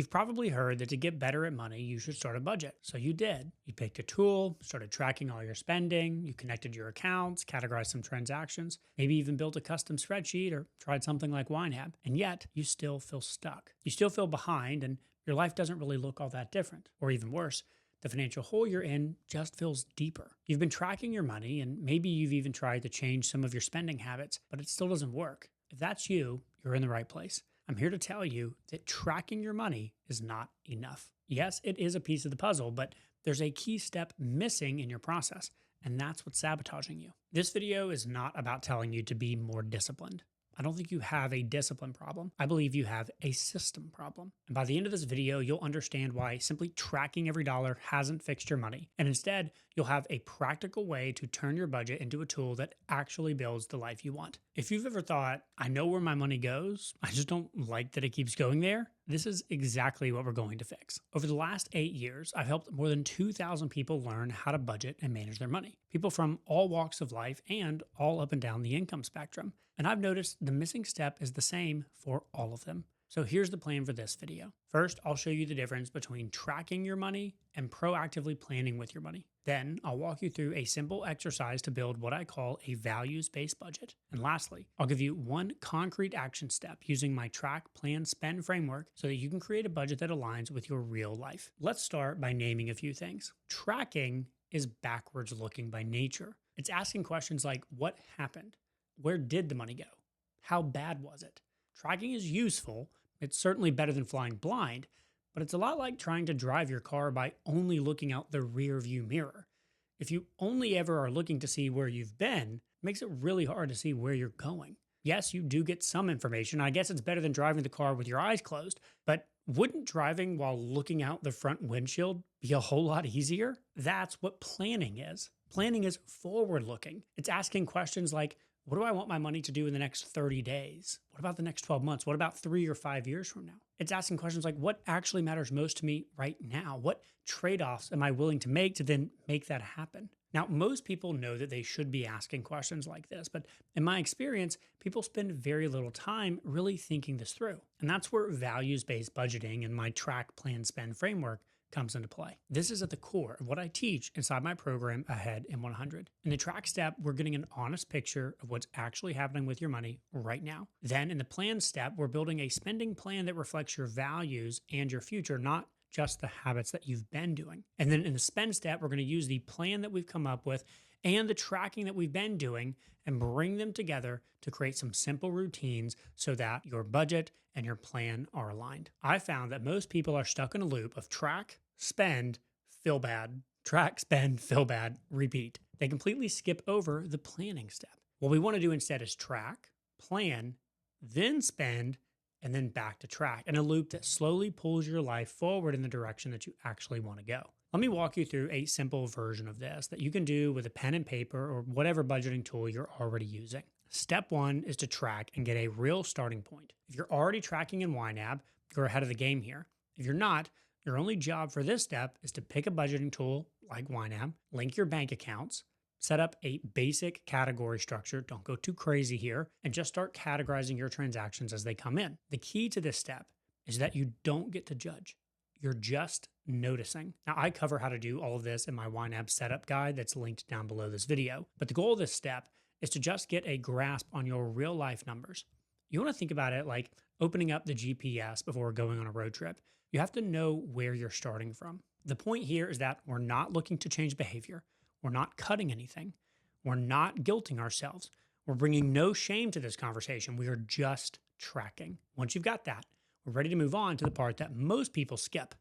You've probably heard that to get better at money, you should start a budget. So you did. You picked a tool, started tracking all your spending, you connected your accounts, categorized some transactions, maybe even built a custom spreadsheet or tried something like YNAB. And yet you still feel stuck. You still feel behind, and your life doesn't really look all that different. Or even worse, the financial hole you're in just feels deeper. You've been tracking your money, and maybe you've even tried to change some of your spending habits, but it still doesn't work. If that's you, you're in the right place. I'm here to tell you that tracking your money is not enough. Yes, it is a piece of the puzzle, but there's a key step missing in your process, and that's what's sabotaging you. This video is not about telling you to be more disciplined. I don't think you have a discipline problem. I believe you have a system problem. And by the end of this video, you'll understand why simply tracking every dollar hasn't fixed your money. And instead, you'll have a practical way to turn your budget into a tool that actually builds the life you want. If you've ever thought, I know where my money goes, I just don't like that it keeps going there, this is exactly what we're going to fix. Over the last 8 years, I've helped more than 2,000 people learn how to budget and manage their money. People from all walks of life and all up and down the income spectrum. And I've noticed the missing step is the same for all of them. So here's the plan for this video. First, I'll show you the difference between tracking your money and proactively planning with your money. Then I'll walk you through a simple exercise to build what I call a values-based budget. And lastly, I'll give you one concrete action step using my track, plan, spend framework so that you can create a budget that aligns with your real life. Let's start by naming a few things. Tracking is backwards looking by nature. It's asking questions like, what happened? Where did the money go? How bad was it? Tracking is useful. It's certainly better than flying blind, but it's a lot like trying to drive your car by only looking out the rear view mirror. If you only ever are looking to see where you've been, it makes it really hard to see where you're going. Yes, you do get some information. I guess it's better than driving the car with your eyes closed, but wouldn't driving while looking out the front windshield be a whole lot easier? That's what planning is. Planning is forward looking. It's asking questions like, what do I want my money to do in the next 30 days? What about the next 12 months? What about 3 or 5 years from now? It's asking questions like, what actually matters most to me right now? What trade-offs am I willing to make to then make that happen? Now, most people know that they should be asking questions like this, but in my experience, people spend very little time really thinking this through. And that's where values-based budgeting and my track, plan, spend framework comes into play. This is at the core of what I teach inside my program Ahead in 100. In the track step, we're getting an honest picture of what's actually happening with your money right now. Then in the plan step, we're building a spending plan that reflects your values and your future, not just the habits that you've been doing. And then in the spend step, we're going to use the plan that we've come up with and the tracking that we've been doing and bring them together to create some simple routines so that your budget and your plan are aligned. I found that most people are stuck in a loop of track, spend, feel bad, track, spend, feel bad, repeat. They completely skip over the planning step. What we want to do instead is track, plan, then spend, and then back to track in a loop that slowly pulls your life forward in the direction that you actually want to go. Let me walk you through a simple version of this that you can do with a pen and paper or whatever budgeting tool you're already using. Step one is to track and get a real starting point. If you're already tracking in YNAB, you're ahead of the game here. If you're not, your only job for this step is to pick a budgeting tool like YNAB, link your bank accounts, set up a basic category structure, don't go too crazy here, and just start categorizing your transactions as they come in. The key to this step is that you don't get to judge. You're just noticing. Now, I cover how to do all of this in my YNAB setup guide that's linked down below this video. But the goal of this step is to just get a grasp on your real life numbers. You want to think about it like opening up the GPS before going on a road trip. You have to know where you're starting from. The point here is that we're not looking to change behavior. We're not cutting anything. We're not guilting ourselves. We're bringing no shame to this conversation. We are just tracking. Once you've got that, we're ready to move on to the part that most people skip,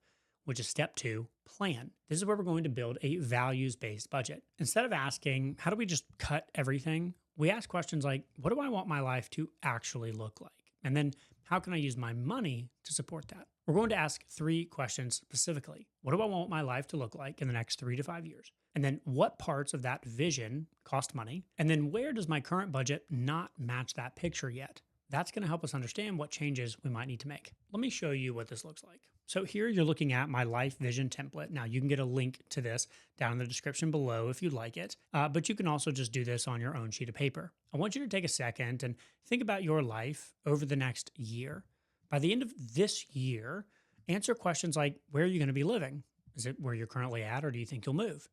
which is step 2, plan. This is where we're going to build a values-based budget. Instead of asking, how do we just cut everything? We ask questions like, what do I want my life to actually look like? And then how can I use my money to support that? We're going to ask 3 questions specifically. What do I want my life to look like in the next 3 to 5 years? And then what parts of that vision cost money? And then where does my current budget not match that picture yet? That's going to help us understand what changes we might need to make. Let me show you what this looks like. So here you're looking at my life vision template. Now you can get a link to this down in the description below if you'd like it, but you can also just do this on your own sheet of paper. I want you to take a second and think about your life over the next year. By the end of this year, Answer questions like, where are you going to be living? Is it where you're currently at, or do you think you'll move?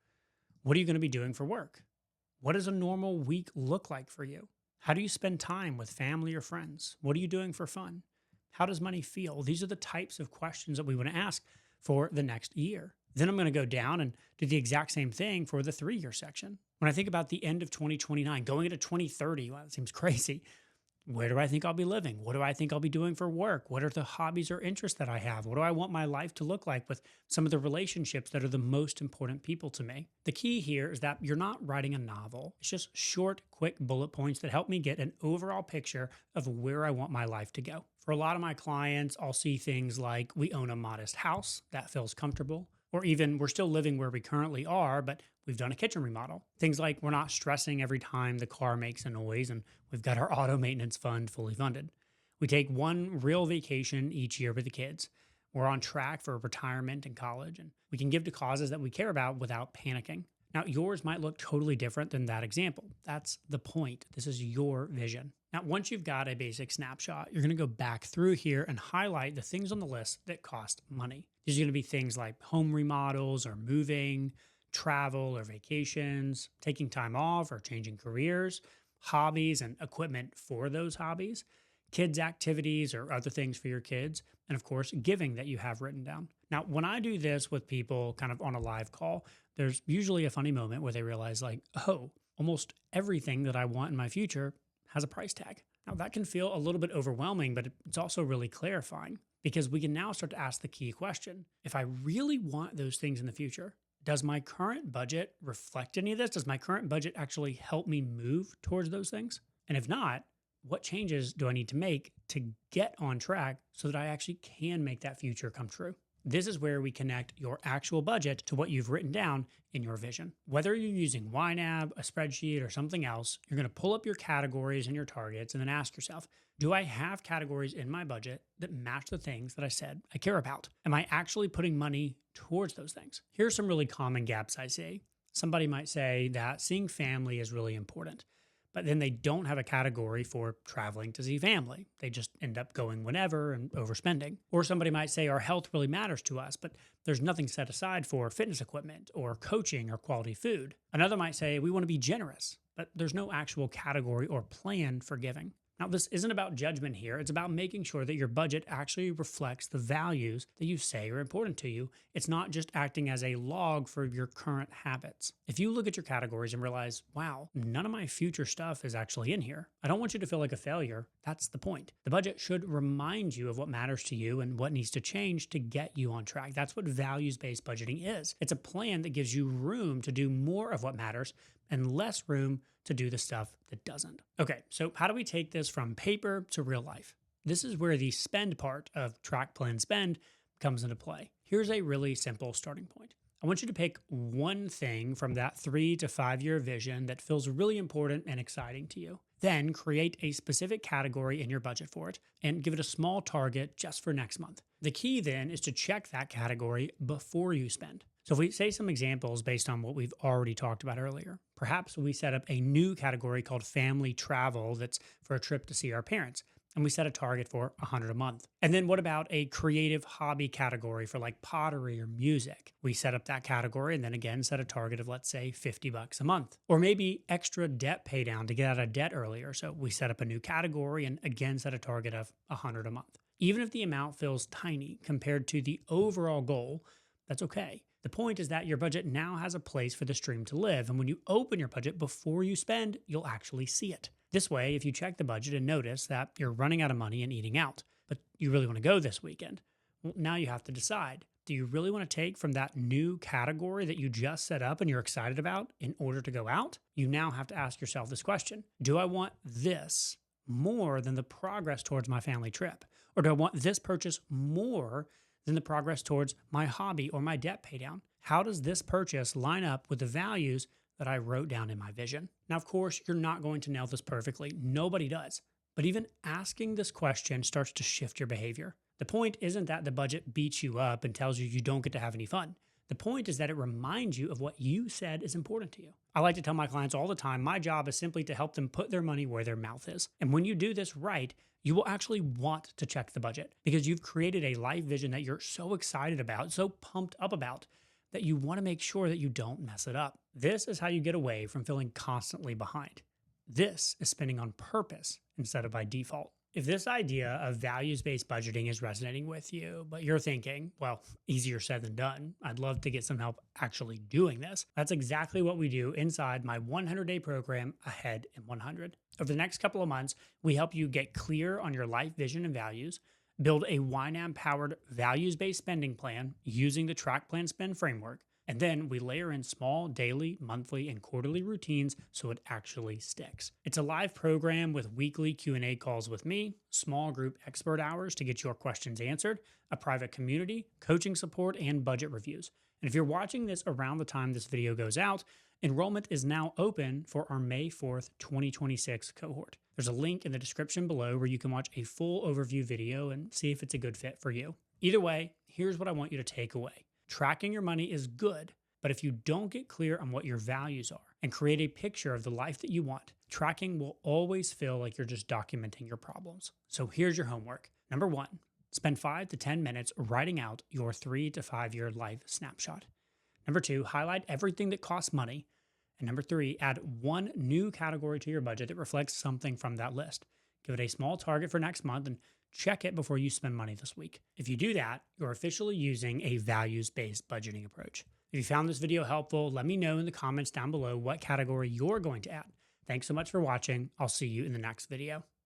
What are you going to be doing for work? What does a normal week look like for you? How do you spend time with family or friends? What are you doing for fun? How does money feel? These are the types of questions that we want to ask for the next year. Then I'm going to go down and do the exact same thing for the 3 year section. When I think about the end of 2029, going into 2030, wow, that seems crazy. Where do I think I'll be living? What do I think I'll be doing for work? What are the hobbies or interests that I have? What do I want my life to look like with some of the relationships that are the most important people to me? The key here is that you're not writing a novel. It's just short, quick bullet points that help me get an overall picture of where I want my life to go. For a lot of my clients, I'll see things like we own a modest house that feels comfortable, or even we're still living where we currently are, but we've done a kitchen remodel. Things like we're not stressing every time the car makes a noise, and we've got our auto maintenance fund fully funded. We take one real vacation each year with the kids. We're on track for retirement and college, and we can give to causes that we care about without panicking. Now, yours might look totally different than that example. That's the point. This is your vision. Now, once you've got a basic snapshot, you're going to go back through here and highlight the things on the list that cost money. These are going to be things like home remodels or moving, travel or vacations, taking time off or changing careers, hobbies and equipment for those hobbies, kids' activities or other things for your kids, and of course, giving that you have written down. Now, when I do this with people kind of on a live call, there's usually a funny moment where they realize, like, oh, almost everything that I want in my future has a price tag. Now, that can feel a little bit overwhelming, but it's also really clarifying because we can now start to ask the key question. If I really want those things in the future, does my current budget reflect any of this? Does my current budget actually help me move towards those things? And if not, what changes do I need to make to get on track so that I actually can make that future come true? This is where we connect your actual budget to what you've written down in your vision. Whether you're using YNAB, a spreadsheet, or something else, you're going to pull up your categories and your targets and then ask yourself, do I have categories in my budget that match the things that I said I care about? Am I actually putting money towards those things? Here's some really common gaps I see. Somebody might say that seeing family is really important, but then they don't have a category for traveling to see family. They just end up going whenever and overspending. Or somebody might say our health really matters to us, but there's nothing set aside for fitness equipment or coaching or quality food. Another might say we want to be generous, but there's no actual category or plan for giving. Now, this isn't about judgment here. It's about making sure that your budget actually reflects the values that you say are important to you. It's not just acting as a log for your current habits. If you look at your categories and realize, wow, none of my future stuff is actually in here, I don't want you to feel like a failure. That's the point. The budget should remind you of what matters to you and what needs to change to get you on track. That's what values-based budgeting is. It's a plan that gives you room to do more of what matters and less room to do the stuff that doesn't. Okay, so how do we take this from paper to real life? This is where the spend part of track, plan, spend comes into play. Here's a really simple starting point. I want you to pick one thing from that 3 to 5 year vision that feels really important and exciting to you. Then create a specific category in your budget for it and give it a small target just for next month. The key then is to check that category before you spend. So if we say some examples based on what we've already talked about earlier, perhaps we set up a new category called family travel that's for a trip to see our parents, and we set a target for $100 a month. And then what about a creative hobby category for like pottery or music? We set up that category and then again set a target of, let's say, $50 a month. Or maybe extra debt pay down to get out of debt earlier. So we set up a new category and again set a target of $100 a month. Even if the amount feels tiny compared to the overall goal, that's okay. The point is that your budget now has a place for the stream to live, and when you open your budget before you spend, you'll actually see it. This way, if you check the budget and notice that you're running out of money and eating out, but you really want to go this weekend, well, now you have to decide, do you really want to take from that new category that you just set up and you're excited about in order to go out? You now have to ask yourself this question. Do I want this more than the progress towards my family trip? Or do I want this purchase more than the progress towards my hobby or my debt pay down? How does this purchase line up with the values that I wrote down in my vision? Now, of course, you're not going to nail this perfectly. Nobody does. But even asking this question starts to shift your behavior. The point isn't that the budget beats you up and tells you you don't get to have any fun. The point is that it reminds you of what you said is important to you. I like to tell my clients all the time, my job is simply to help them put their money where their mouth is. And when you do this right, you will actually want to check the budget because you've created a life vision that you're so excited about, so pumped up about, that you want to make sure that you don't mess it up. This is how you get away from feeling constantly behind. This is spending on purpose instead of by default. If this idea of values-based budgeting is resonating with you, but you're thinking, well, easier said than done, I'd love to get some help actually doing this. That's exactly what we do inside my 100-day program, Ahead in 100. Over the next couple of months, we help you get clear on your life vision and values, build a YNAB-powered values-based spending plan using the Track Plan Spend framework, and then we layer in small daily, monthly, and quarterly routines so it actually sticks. It's a live program with weekly Q&A calls with me, small group expert hours to get your questions answered, a private community, coaching support, and budget reviews. And if you're watching this around the time this video goes out, enrollment is now open for our May 4th, 2026 cohort. There's a link in the description below where you can watch a full overview video and see if it's a good fit for you. Either way, here's what I want you to take away. Tracking your money is good, but if you don't get clear on what your values are and create a picture of the life that you want, tracking will always feel like you're just documenting your problems. So here's your homework. Number 1, spend 5 to 10 minutes writing out your 3 to 5 year life snapshot. Number 2, highlight everything that costs money. And number 3, add one new category to your budget that reflects something from that list. Give it a small target for next month and check it before you spend money this week. If you do that, you're officially using a values-based budgeting approach. If you found this video helpful, let me know in the comments down below what category you're going to add. Thanks so much for watching. I'll see you in the next video.